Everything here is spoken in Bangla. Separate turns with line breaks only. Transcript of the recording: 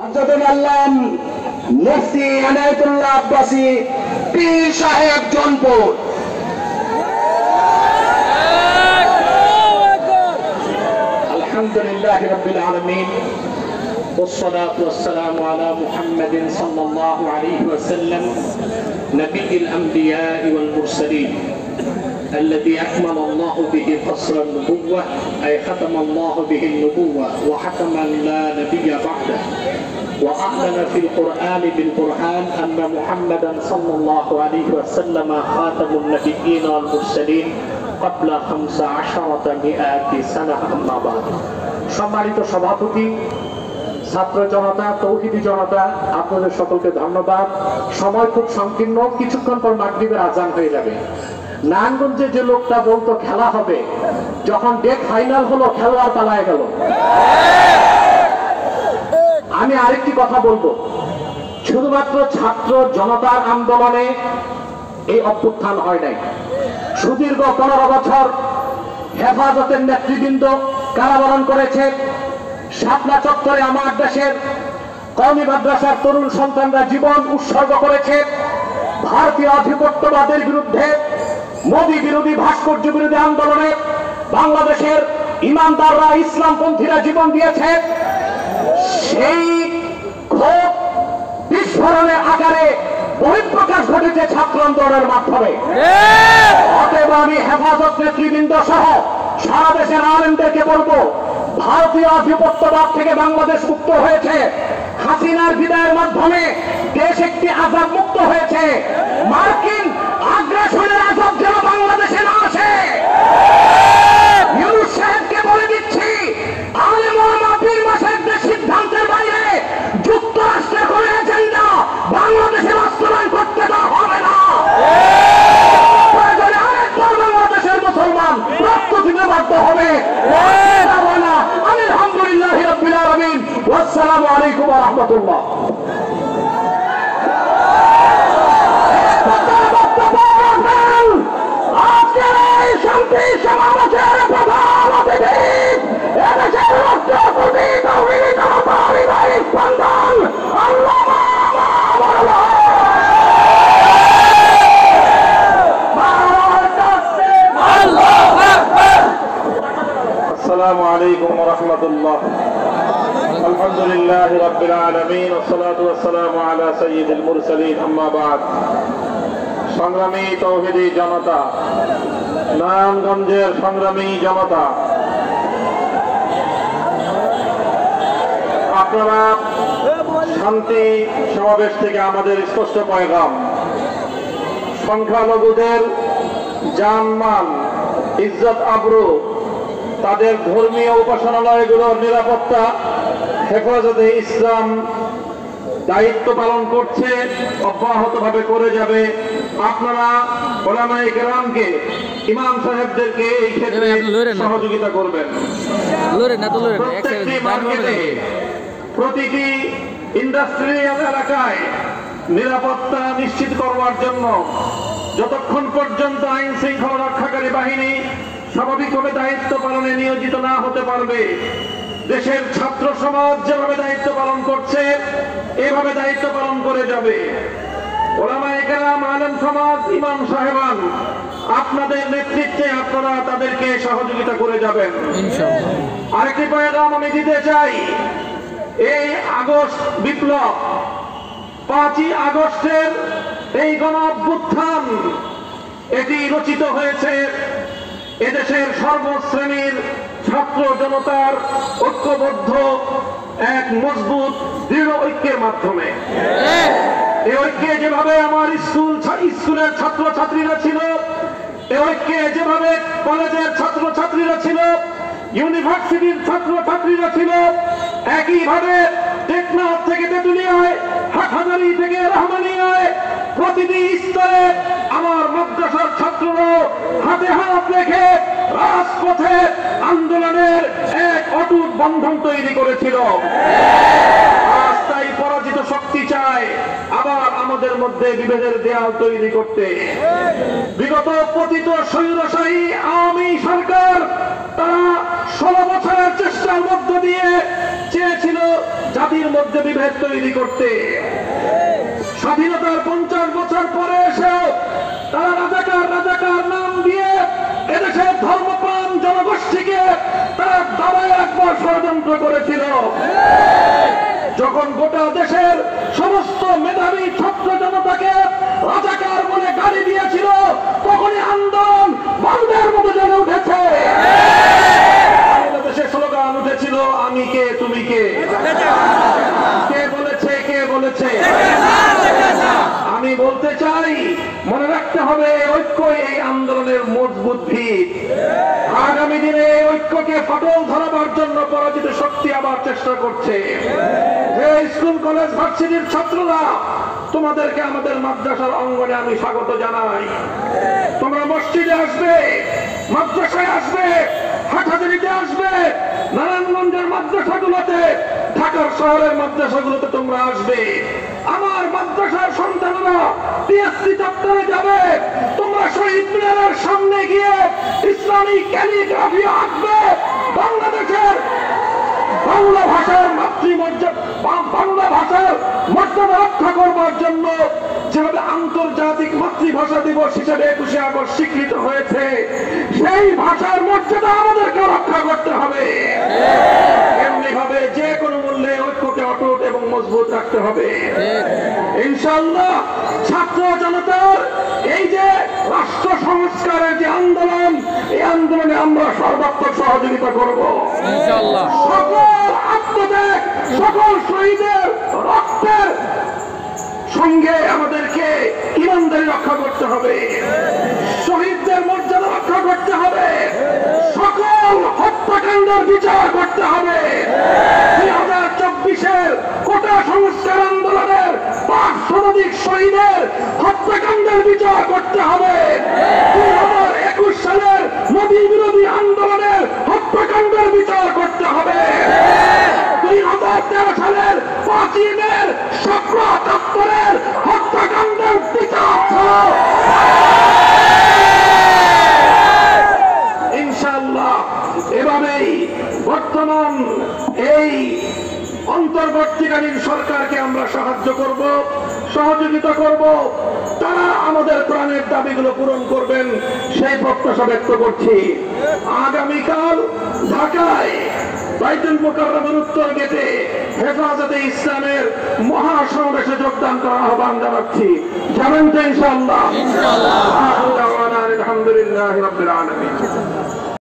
আজাদুল আল্লাম মুফতি আনায়েতুল্লাহ আব্বাসী পীর সাহেব জনপুর। আলহামদুলিল্লাহি রাব্বিল আলামিন والصلاة والسلام على محمد صلى الله عليه وسلم نبي الأنبياء والمرسلين الذي أكمل الله به قصر النبوة أي ختم الله به النبوة وحكم لا نبي بعده وأعلن في القرآن بالبرهان أن محمدا صلى الله عليه وسلم خاتم النبيين والمرسلين قبل 1500 سنة أما بعد। সম্মানিত সভাপতি, ছাত্র জনতা, তৌহিদি জনতা, আপনাদের সকলকে ধন্যবাদ। সময় খুব সংকীর্ণ, কিছুক্ষণ পর মাগরিবের আজান হয়ে যাবে। নারায়ণগঞ্জে যে লোকটা বলতো খেলা হবে, যখন ডেট ফাইনাল হলো খেলোয়াড় পালায় গেল। আমি আরেকটি কথা বলবো, শুধুমাত্র ছাত্র জনতার আন্দোলনে এই অভ্যুত্থান হয় নাই। সুদীর্ঘ 15 বছর হেফাজতের নেতৃবৃন্দ কারাবরণ করেছে। শাপলা চত্বরে আমার দেশের কওমি মাদ্রাসার তরুণ সন্তানরা জীবন উৎসর্গ করেছে। ভারতীয় আধিপত্যবাদের বিরুদ্ধে, মোদী বিরোধী, ভাস্কর্য বিরোধী আন্দোলনে বাংলাদেশের ইমানদাররা, ইসলামপন্থীরা জীবন দিয়েছে। সেই ক্ষোভ বিস্ফোরণের আকারে বহিঃপ্রকাশ ঘটেছে ছাত্র আন্দোলনের মাধ্যমে। অতএব আমি হেফাজত নেতৃবৃন্দ সহ সারা দেশের আলেমদেরকে বলবো, ভারতীয় আধিপত্যবাদ থেকে বাংলাদেশ মুক্ত হয়েছে। হাসিনার বিদায়ের মাধ্যমে দেশ একটি আজাদ মুক্ত হয়েছে। মার্কিন আগ্রাসনের আজাদ যেন বাংলাদেশে না আসে। ইউনূস সাহেবকে বলে দিচ্ছি, আলেম ওলামা পীর মাশায়েখদের সিদ্ধান্তের বাইরে যুক্তরাষ্ট্রের কোন এজেন্ডা বাংলাদেশে বাস্তবায়ন করতে দেওয়া হবে না। প্রয়োজনে আরেকবার বাংলাদেশের মুসলমান রক্ত দিতে বাধ্য হবে। আলহামদুলিল্লাহি রাব্বিল আলামিন। ওয়াসসালামু আলাইকুম ওয়া রাহমাতুল্লাহ। আজকের এই শান্তি সমাবেশের প্রধান অতিথি এদেশের রাষ্ট্রপতি তৌহিদি জনতার হৃদয় স্পন্দন আল্লামা মাওলানা।
السلام عليكم ورحمة الله. الحمد لله رب العالمين والصلاة والسلام على سيد المرسلين أما بعد. সংগ্রামী তৌহিদি জনতা, নারায়ণগঞ্জের সংগ্রামী জনতা, আপনারা শান্তি সমাবেশ থেকে আমাদের স্পষ্ট পয়গাম, সংখ্যালঘুদের জানমাল, ইজ্জত, আবরু, তাদের ধর্মীয় উপাসনালয়গুলোর নিরাপত্তা হেফাজতে ইসলাম দায়িত্ব পালন করছে, অব্যাহতভাবে করে যাবে। আপনারা উলামায়ে কেরামকে, ইমাম সাহেবদেরকে এই ক্ষেত্রে সহযোগিতা করবেন। প্রত্যেকটি মার্কেটে, প্রতিটি ইন্ডাস্ট্রিয়াল এলাকায় নিরাপত্তা নিশ্চিত করবার জন্য যতক্ষণ পর্যন্ত আইন শৃঙ্খলা রক্ষাকারী বাহিনী স্বাভাবিকভাবে দায়িত্ব পালনে নিয়োজিত না হতে পারবে, দেশের ছাত্র সমাজ যেভাবে দায়িত্ব পালন করছে এভাবে দায়িত্ব পালন করে যাবে। উলামায়ে কেরাম, আলেম সমাজ, ইমাম সাহেবান, আপনাদের নেতৃত্বে আপনারা তাদেরকে সহযোগিতা করে যাবেন। আরেকটি পয়গাম আমি দিতে চাই, এই আগস্ট বিপ্লব, 5ই আগস্টের এই গণ অভ্যুত্থান, এটি রচিত হয়েছে এদেশের সর্বশ্রেণীর ছাত্র জনতার ঐক্যবদ্ধ এক মজবুত দৃঢ় ঐক্যের মাধ্যমে। এই ঐক্যে যেভাবে আমার স্কুলের ছাত্র ছাত্রীরা ছিল, এই ঐক্যে যেভাবে কলেজের ছাত্র ছাত্রীরা ছিল, ইউনিভার্সিটির ছাত্র ছাত্রীরা ছিল, একইভাবে টেকনাফ থেকে তেতুলিয়ায়, হাটহাজারী থেকে রহমানিয়ায়, প্রতিটি স্তরে আমার মাদ্রাসার ছাত্ররা হাতে হাত রেখে রাজপথে আন্দোলনের এক অটুট বন্ধন তৈরি করেছিল। আজ তাই পরাজিত শক্তি চায় আবার আমাদের মধ্যে বিভেদের দেয়াল তৈরি করতে। বিগত পতিত স্বৈরশাহী আওয়ামী সরকার তারা 16 বছরের চেষ্টার মধ্য দিয়ে চেয়েছিল জাতির মধ্যে বিভেদ তৈরি করতে। স্বাধীনতার 50 বছর পরে এসেও তারা রাজাকার নাম দিয়ে এদেশের ধর্মপ্রাণ জনগোষ্ঠীকে তারা দাবায় একবার ষড়যন্ত্র করেছিল। যখন গোটা দেশের সমস্ত মেধাবী ছাত্র জনতাকে রাজাকার বলে গালি দিয়েছিল, তখনই আন্দোলন বালুদের মতো জেনে উঠেছে। দেশে স্লোগান উঠেছিল, আমি কে তুমি কে। কে বলেছে? আমি বলতে চাই, মনে রাখতে হবে ঐক্য এই আন্দোলনের মজবুত ভিত। আগামী দিনে ঐক্যকে ফাটল ধরাবার জন্য পরাজিত শক্তি আবার চেষ্টা করছে। স্কুল কলেজ ভার্সিটির ছাত্ররা, তোমাদেরকে আমাদের মাদ্রাসার অঙ্গনে আমি স্বাগত জানাই। তোমরা মসজিদে আসবে, মাদ্রাসায় আসবে, হাটহাজারীতে আসবে, নারায়ণগঞ্জের মাদ্রাসাগুলোতে, ঢাকার শহরের মাদ্রাসাগুলোতে তোমরা আসবে। আমার মাদ্রাসার সন্তানরা পিএসসি চত্বরে যাবে, তোমরা শহীদ মিনারের সামনে গিয়ে ইসলামী ক্যালিগ্রাফি আঁকবে। বাংলাদেশের বাংলা ভাষার বাংলা ভাষার মর্যাদা রক্ষা করবার জন্য যেভাবে আন্তর্জাতিক মাতৃভাষা দিবস হিসেবে 21শে আগস্ট স্বীকৃত হয়েছে, সেই ভাষার মর্যাদা আমাদেরকে রক্ষা করতে হবে। এমনি ভাবে যে কোনো মূল্যে ঐক্যকে অটুট এবং মজবুত রাখতে হবে। ইনশাআল্লাহ ছাত্র জনতার এই যে রাষ্ট্র সংস্কারের যে আন্দোলন, এই আন্দোলনে আমরা সর্বাত্মক সহযোগিতা করব। সকল আত্মত্যাগ, সকল শহীদের রক্তের সঙ্গে আমাদেরকে ইমানদারি রক্ষা করতে হবে, শহীদদের মর্যাদা রক্ষা করতে হবে, সকল হত্যাকাণ্ডের বিচার করতে হবে। 2024-এর কোটা সংস্কার আন্দোলনের 5 শতাধিক শহীদের হত্যাকাণ্ডের বিচার করতে হবে। 2021 সালের মোদী বিরোধী আন্দোলনের হত্যাকাণ্ডের বিচার করতে হবে। 2013 সালের 5ই মের 17/78-এর হত্যাকাণ্ডের বিচার ইনশাআল্লাহ। এভাবেই বর্তমান এই অন্তর্বর্তীকালীন সরকারকে আমরা সাহায্য করব, সহযোগিতা করব। তারা আমাদের প্রাণের দাবিগুলো পূরণ করবেন, সেই প্রত্যাশা ব্যক্ত করছি। আগামীকাল ঢাকায় বাইতুল মুকাররমের উত্তর গেটে হেফাজতে ইসলামের মহাসমাবেশে যোগদান করার আহ্বান জানাচ্ছি। যাবেন তো ইনশাআল্লাহ? আলহামদুলিল্লাহ রাব্বিল আলামিন।